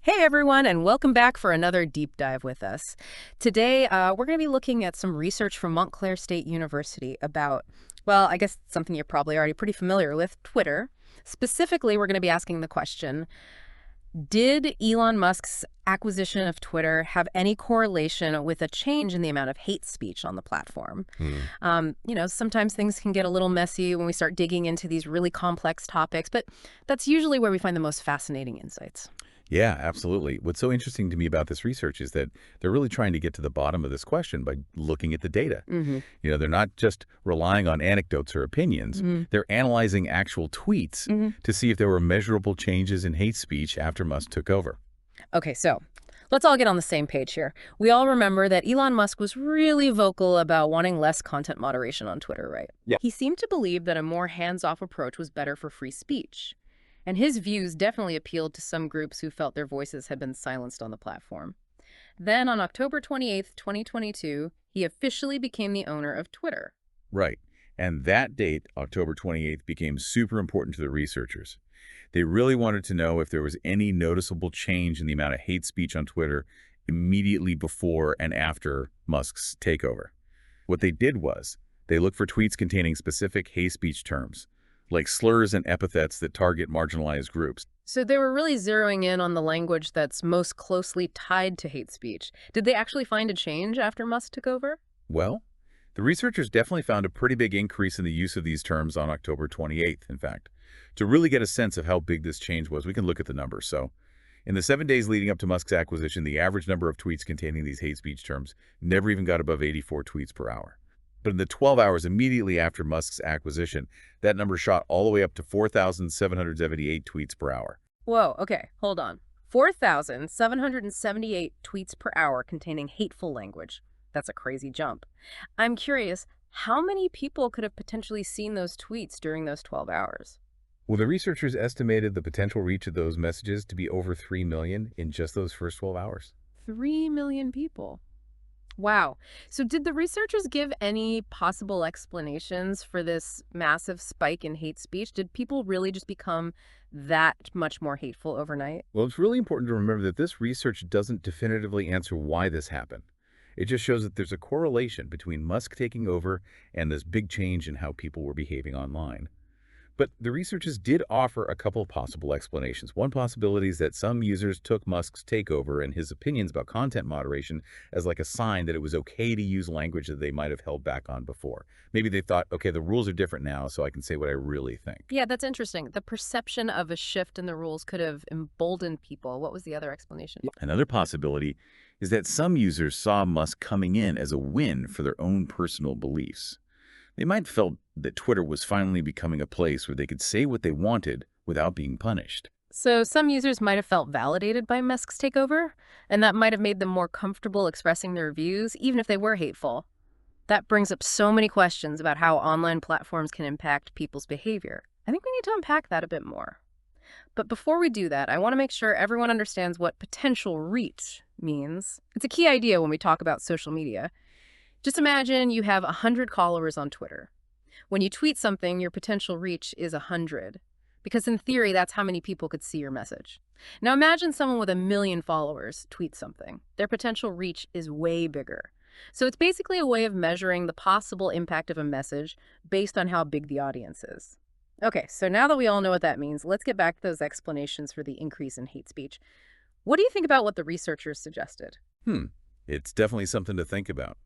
Hey everyone, and welcome back for another deep dive with us. Today, we're going to be looking at some research from Montclair State University about, well, I guess something you're probably already pretty familiar with, Twitter. Specifically, we're going to be asking the question, did Elon Musk's acquisition of Twitter have any correlation with a change in the amount of hate speech on the platform? Hmm. Sometimes things can get a little messy when we start digging into these really complex topics, but that's usually where we find the most fascinating insights. Yeah, absolutely. What's so interesting to me about this research is that they're really trying to get to the bottom of this question by looking at the data. Mm-hmm. They're not just relying on anecdotes or opinions. They're analyzing actual tweets Mm-hmm. to see if there were measurable changes in hate speech after Musk took over. Okay, so let's all get on the same page here. We all remember that Elon Musk was really vocal about wanting less content moderation on Twitter, right? Yeah. He seemed to believe that a more hands-off approach was better for free speech. And his views definitely appealed to some groups who felt their voices had been silenced on the platform. Then on October 28th, 2022, he officially became the owner of Twitter. Right. And that date, October 28th, became super important to the researchers. They really wanted to know if there was any noticeable change in the amount of hate speech on Twitter immediately before and after Musk's takeover. What they did was they looked for tweets containing specific hate speech terms, like slurs and epithets that target marginalized groups. So they were really zeroing in on the language that's most closely tied to hate speech. Did they actually find a change after Musk took over? Well, the researchers definitely found a pretty big increase in the use of these terms on October 28th, in fact. To really get a sense of how big this change was, we can look at the numbers. So, in the 7 days leading up to Musk's acquisition, the average number of tweets containing these hate speech terms never even got above 84 tweets per hour. But in the 12 hours immediately after Musk's acquisition, that number shot all the way up to 4,778 tweets per hour. Whoa, okay, hold on. 4,778 tweets per hour containing hateful language. That's a crazy jump. I'm curious, how many people could have potentially seen those tweets during those 12 hours? Well, the researchers estimated the potential reach of those messages to be over 3 million in just those first 12 hours. 3 million people. Wow. So did the researchers give any possible explanations for this massive spike in hate speech? Did people really just become that much more hateful overnight? Well, it's really important to remember that this research doesn't definitively answer why this happened. It just shows that there's a correlation between Musk taking over and this big change in how people were behaving online. But the researchers did offer a couple of possible explanations. One possibility is that some users took Musk's takeover and his opinions about content moderation as like a sign that it was okay to use language that they might have held back on before. Maybe they thought, okay, the rules are different now, so I can say what I really think. Yeah, that's interesting. The perception of a shift in the rules could have emboldened people. What was the other explanation? Another possibility is that some users saw Musk coming in as a win for their own personal beliefs. They might have felt that Twitter was finally becoming a place where they could say what they wanted without being punished. So some users might have felt validated by Musk's takeover, and that might have made them more comfortable expressing their views, even if they were hateful. That brings up so many questions about how online platforms can impact people's behavior. I think we need to unpack that a bit more. But before we do that, I want to make sure everyone understands what potential reach means. It's a key idea when we talk about social media. Just imagine you have 100 followers on Twitter. When you tweet something, your potential reach is 100, because in theory, that's how many people could see your message. Now imagine someone with 1 million followers tweets something. Their potential reach is way bigger. So it's basically a way of measuring the possible impact of a message based on how big the audience is. Okay, so now that we all know what that means, let's get back to those explanations for the increase in hate speech. What do you think about what the researchers suggested? It's definitely something to think about.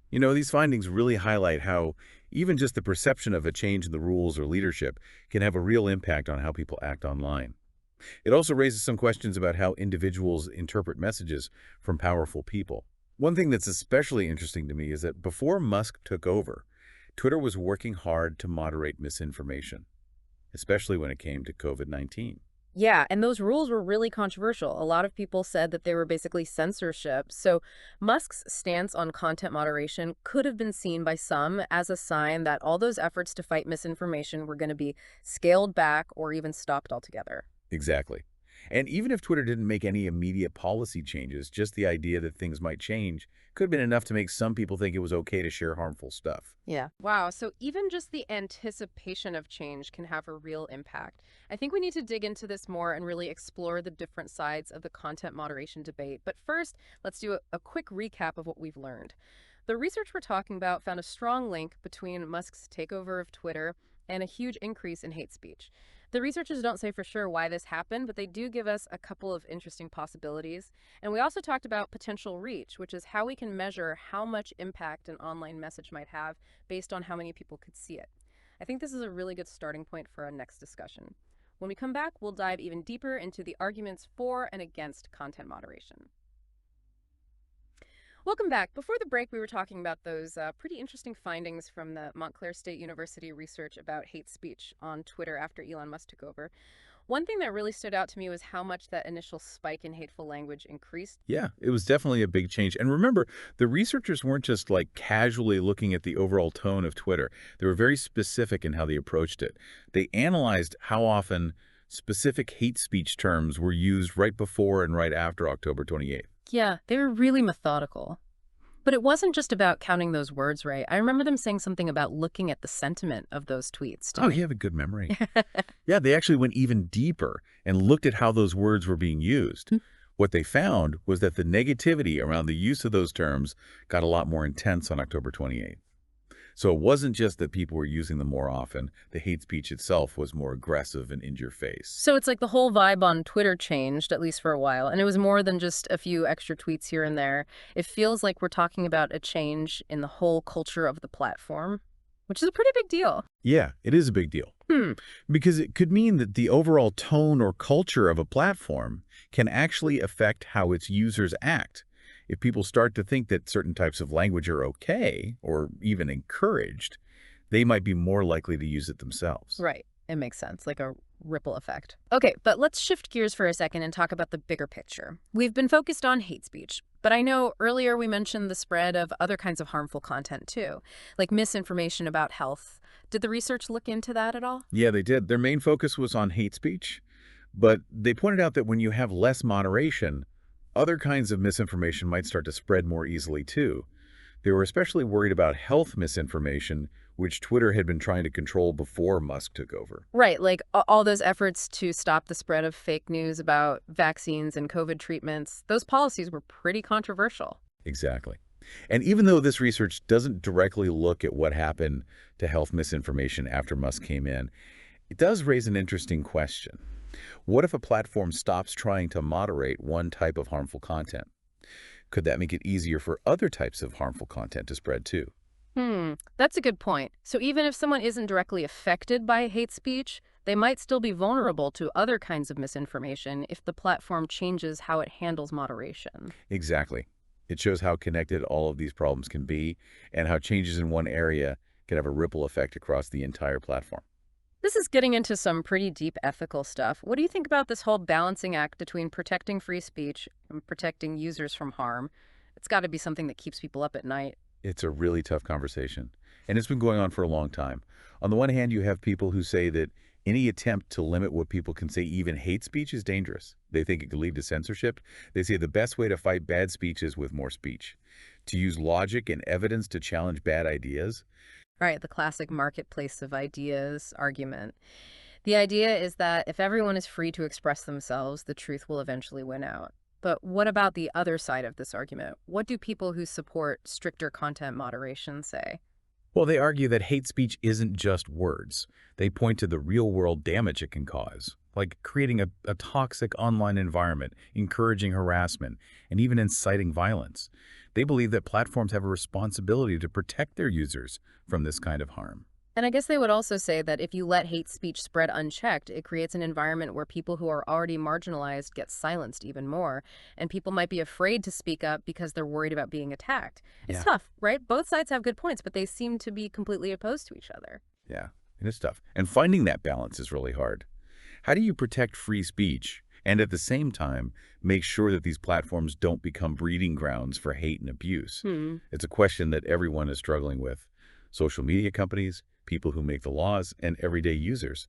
These findings really highlight how even just the perception of a change in the rules or leadership can have a real impact on how people act online. It also raises some questions about how individuals interpret messages from powerful people. One thing that's especially interesting to me is that before Musk took over, Twitter was working hard to moderate misinformation, especially when it came to COVID-19. Yeah, and those rules were really controversial. A lot of people said that they were basically censorship. So Musk's stance on content moderation could have been seen by some as a sign that all those efforts to fight misinformation were going to be scaled back or even stopped altogether. Exactly. And even if Twitter didn't make any immediate policy changes, just the idea that things might change could have been enough to make some people think it was okay to share harmful stuff. Yeah. Wow. So even just the anticipation of change can have a real impact. I think we need to dig into this more and really explore the different sides of the content moderation debate. But first, let's do a quick recap of what we've learned. The research we're talking about found a strong link between Musk's takeover of Twitter and a huge increase in hate speech. The researchers don't say for sure why this happened, but they do give us a couple of interesting possibilities. And we also talked about potential reach, which is how we can measure how much impact an online message might have based on how many people could see it. I think this is a really good starting point for our next discussion. When we come back, we'll dive even deeper into the arguments for and against content moderation. Welcome back. Before the break, we were talking about those pretty interesting findings from the Montclair State University research about hate speech on Twitter after Elon Musk took over. One thing that really stood out to me was how much that initial spike in hateful language increased. Yeah, it was definitely a big change. And remember, the researchers weren't just like casually looking at the overall tone of Twitter. They were very specific in how they approached it. They analyzed how often specific hate speech terms were used right before and right after October 28th. Yeah, they were really methodical. But it wasn't just about counting those words right. I remember them saying something about looking at the sentiment of those tweets to Oh, me. you have a good memory. Yeah, they actually went even deeper and looked at how those words were being used. What they found was that the negativity around the use of those terms got a lot more intense on October 28th. So it wasn't just that people were using them more often. The hate speech itself was more aggressive and in your face. So it's like the whole vibe on Twitter changed, at least for a while, and it was more than just a few extra tweets here and there. It feels like we're talking about a change in the whole culture of the platform, which is a pretty big deal. Yeah, it is a big deal. Because it could mean that the overall tone or culture of a platform can actually affect how its users act. If people start to think that certain types of language are okay or even encouraged, they might be more likely to use it themselves. Right. It makes sense, like a ripple effect. Okay, but let's shift gears for a second and talk about the bigger picture. We've been focused on hate speech, but I know earlier we mentioned the spread of other kinds of harmful content too, like misinformation about health. Did the research look into that at all? Yeah, they did. Their main focus was on hate speech, but they pointed out that when you have less moderation, other kinds of misinformation might start to spread more easily too. They were especially worried about health misinformation, which Twitter had been trying to control before Musk took over. Right, like all those efforts to stop the spread of fake news about vaccines and COVID treatments, those policies were pretty controversial. Exactly. And even though this research doesn't directly look at what happened to health misinformation after Musk came in, it does raise an interesting question. What if a platform stops trying to moderate one type of harmful content? Could that make it easier for other types of harmful content to spread too? That's a good point. So even if someone isn't directly affected by hate speech, they might still be vulnerable to other kinds of misinformation if the platform changes how it handles moderation. Exactly. It shows how connected all of these problems can be and how changes in one area can have a ripple effect across the entire platform. This is getting into some pretty deep ethical stuff. What do you think about this whole balancing act between protecting free speech and protecting users from harm? It's got to be something that keeps people up at night. It's a really tough conversation, and it's been going on for a long time. On the one hand, you have people who say that any attempt to limit what people can say, even hate speech, is dangerous. They think it could lead to censorship. They say the best way to fight bad speech is with more speech. To use logic and evidence to challenge bad ideas. Right, the classic marketplace of ideas argument. The idea is that if everyone is free to express themselves, the truth will eventually win out. But what about the other side of this argument? What do people who support stricter content moderation say? Well, they argue that hate speech isn't just words. They point to the real-world damage it can cause, like creating a toxic online environment, encouraging harassment, and even inciting violence. They believe that platforms have a responsibility to protect their users from this kind of harm. And I guess they would also say that if you let hate speech spread unchecked, it creates an environment where people who are already marginalized get silenced even more, and people might be afraid to speak up because they're worried about being attacked. It's Yeah. tough, right? Both sides have good points, but they seem to be completely opposed to each other. Yeah, it is tough. And finding that balance is really hard. How do you protect free speech and at the same time make sure that these platforms don't become breeding grounds for hate and abuse? It's a question that everyone is struggling with. Social media companies, people who make the laws, and everyday users.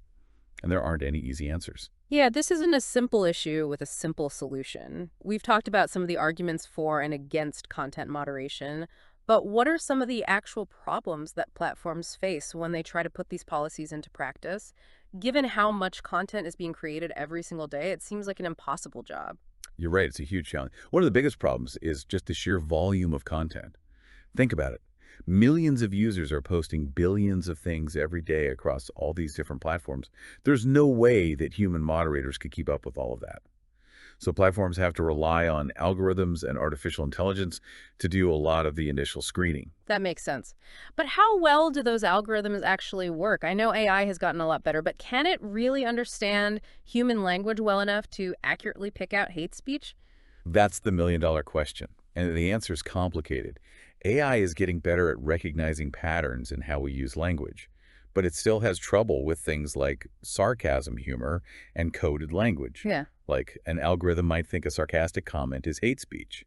and there aren't any easy answers. Yeah, this isn't a simple issue with a simple solution. We've talked about some of the arguments for and against content moderation, but what are some of the actual problems that platforms face when they try to put these policies into practice? Given how much content is being created every single day, it seems like an impossible job. You're right, it's a huge challenge. One of the biggest problems is just the sheer volume of content. Think about it. Millions of users are posting billions of things every day across all these different platforms. There's no way that human moderators could keep up with all of that. So platforms have to rely on algorithms and artificial intelligence to do a lot of the initial screening. That makes sense. But how well do those algorithms actually work? I know AI has gotten a lot better, but can it really understand human language well enough to accurately pick out hate speech? That's the million-dollar question, and the answer is complicated. AI is getting better at recognizing patterns in how we use language, but it still has trouble with things like sarcasm humor and coded language. Yeah. Like an algorithm might think a sarcastic comment is hate speech,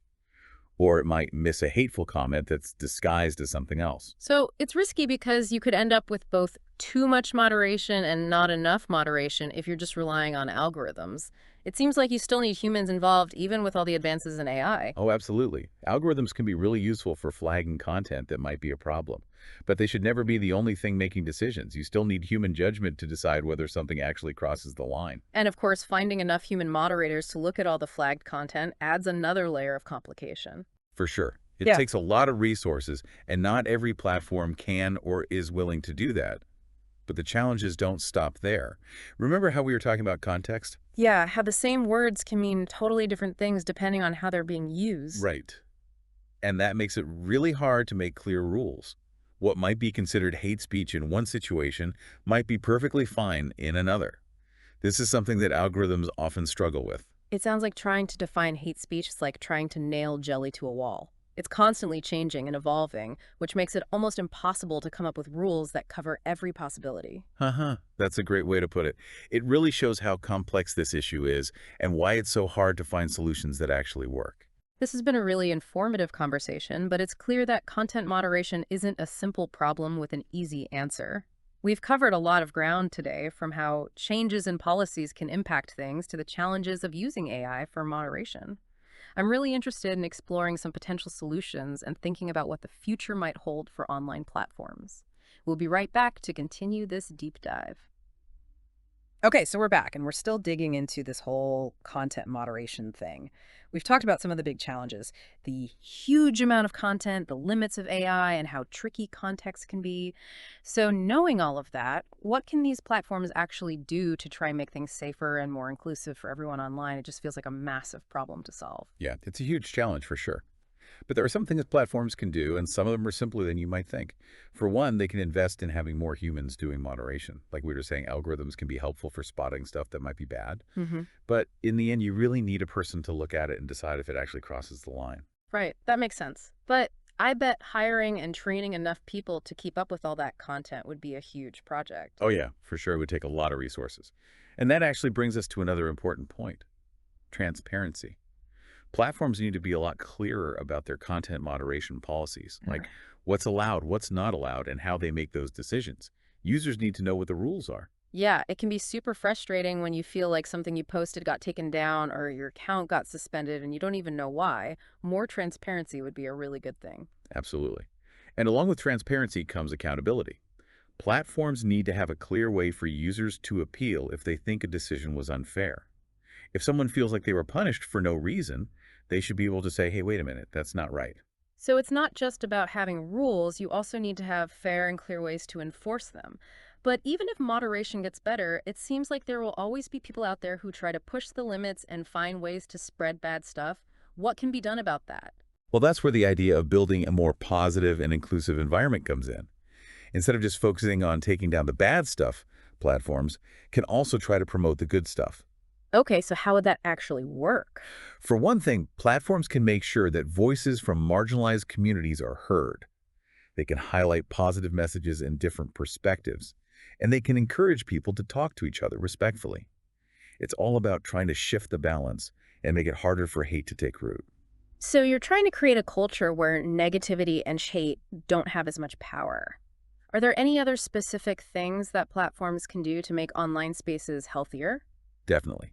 or it might miss a hateful comment that's disguised as something else. So it's risky because you could end up with both too much moderation and not enough moderation if you're just relying on algorithms. It seems like you still need humans involved even with all the advances in AI. Oh, absolutely. Algorithms can be really useful for flagging content that might be a problem, but they should never be the only thing making decisions. You still need human judgment to decide whether something actually crosses the line. And of course, finding enough human moderators to look at all the flagged content adds another layer of complication. For sure. It Yeah. takes a lot of resources, and not every platform can or is willing to do that. But the challenges don't stop there. Remember how we were talking about context? Yeah, how the same words can mean totally different things depending on how they're being used. Right. And that makes it really hard to make clear rules. What might be considered hate speech in one situation might be perfectly fine in another. This is something that algorithms often struggle with. It sounds like trying to define hate speech is like trying to nail jelly to a wall. It's constantly changing and evolving, which makes it almost impossible to come up with rules that cover every possibility. Haha, that's a great way to put it. It really shows how complex this issue is and why it's so hard to find solutions that actually work. This has been a really informative conversation, but it's clear that content moderation isn't a simple problem with an easy answer. We've covered a lot of ground today, from how changes in policies can impact things to the challenges of using AI for moderation. I'm really interested in exploring some potential solutions and thinking about what the future might hold for online platforms. We'll be right back to continue this deep dive. Okay, so we're back and we're still digging into this whole content moderation thing. We've talked about some of the big challenges, the huge amount of content, the limits of AI, and how tricky context can be. So knowing all of that, what can these platforms actually do to try and make things safer and more inclusive for everyone online? It just feels like a massive problem to solve. Yeah, it's a huge challenge for sure. But there are some things platforms can do, and some of them are simpler than you might think. For one, they can invest in having more humans doing moderation. Like we were saying, algorithms can be helpful for spotting stuff that might be bad. Hmm. But in the end, you really need a person to look at it and decide if it actually crosses the line. Right, that makes sense. But I bet hiring and training enough people to keep up with all that content would be a huge project. Oh yeah, for sure. It would take a lot of resources. And that actually brings us to another important point, transparency. Platforms need to be a lot clearer about their content moderation policies, like what's allowed, what's not allowed, and how they make those decisions. Users need to know what the rules are. Yeah, it can be super frustrating when you feel like something you posted got taken down or your account got suspended and you don't even know why. More transparency would be a really good thing. Absolutely. And along with transparency comes accountability. Platforms need to have a clear way for users to appeal if they think a decision was unfair. If someone feels like they were punished for no reason, they should be able to say, hey, wait a minute, that's not right. So it's not just about having rules, you also need to have fair and clear ways to enforce them. But even if moderation gets better, it seems like there will always be people out there who try to push the limits and find ways to spread bad stuff. What can be done about that? Well, that's where the idea of building a more positive and inclusive environment comes in. Instead of just focusing on taking down the bad stuff, platforms can also try to promote the good stuff. Okay, so how would that actually work? For one thing, platforms can make sure that voices from marginalized communities are heard. They can highlight positive messages and different perspectives, and they can encourage people to talk to each other respectfully. It's all about trying to shift the balance and make it harder for hate to take root. So you're trying to create a culture where negativity and hate don't have as much power. Are there any other specific things that platforms can do to make online spaces healthier? Definitely.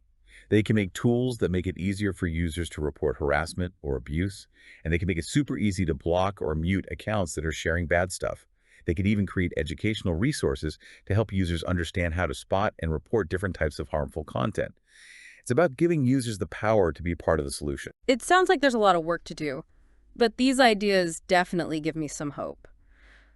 They can make tools that make it easier for users to report harassment or abuse, and they can make it super easy to block or mute accounts that are sharing bad stuff. They could even create educational resources to help users understand how to spot and report different types of harmful content. It's about giving users the power to be part of the solution. It sounds like there's a lot of work to do, but these ideas definitely give me some hope.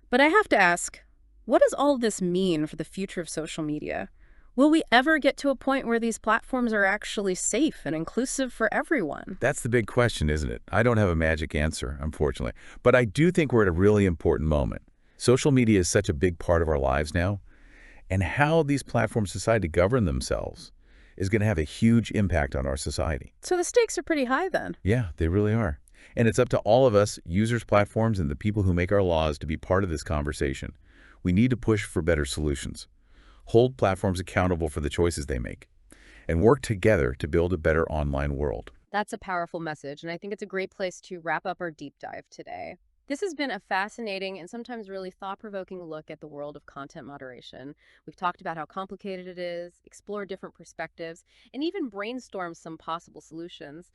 But I have to ask, what does all of this mean for the future of social media? Will we ever get to a point where these platforms are actually safe and inclusive for everyone? That's the big question, isn't it? I don't have a magic answer, unfortunately. But I do think we're at a really important moment. Social media is such a big part of our lives now, and how these platforms decide to govern themselves is going to have a huge impact on our society. So the stakes are pretty high then. Yeah, they really are. And it's up to all of us, users, platforms, and the people who make our laws to be part of this conversation. We need to push for better solutions, hold platforms accountable for the choices they make, and work together to build a better online world. That's a powerful message, and I think it's a great place to wrap up our deep dive today. This has been a fascinating and sometimes really thought-provoking look at the world of content moderation. We've talked about how complicated it is, explored different perspectives, and even brainstormed some possible solutions.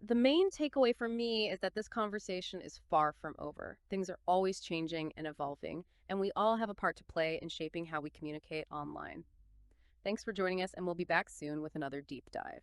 The main takeaway for me is that this conversation is far from over. Things are always changing and evolving, and we all have a part to play in shaping how we communicate online. Thanks for joining us, and we'll be back soon with another deep dive.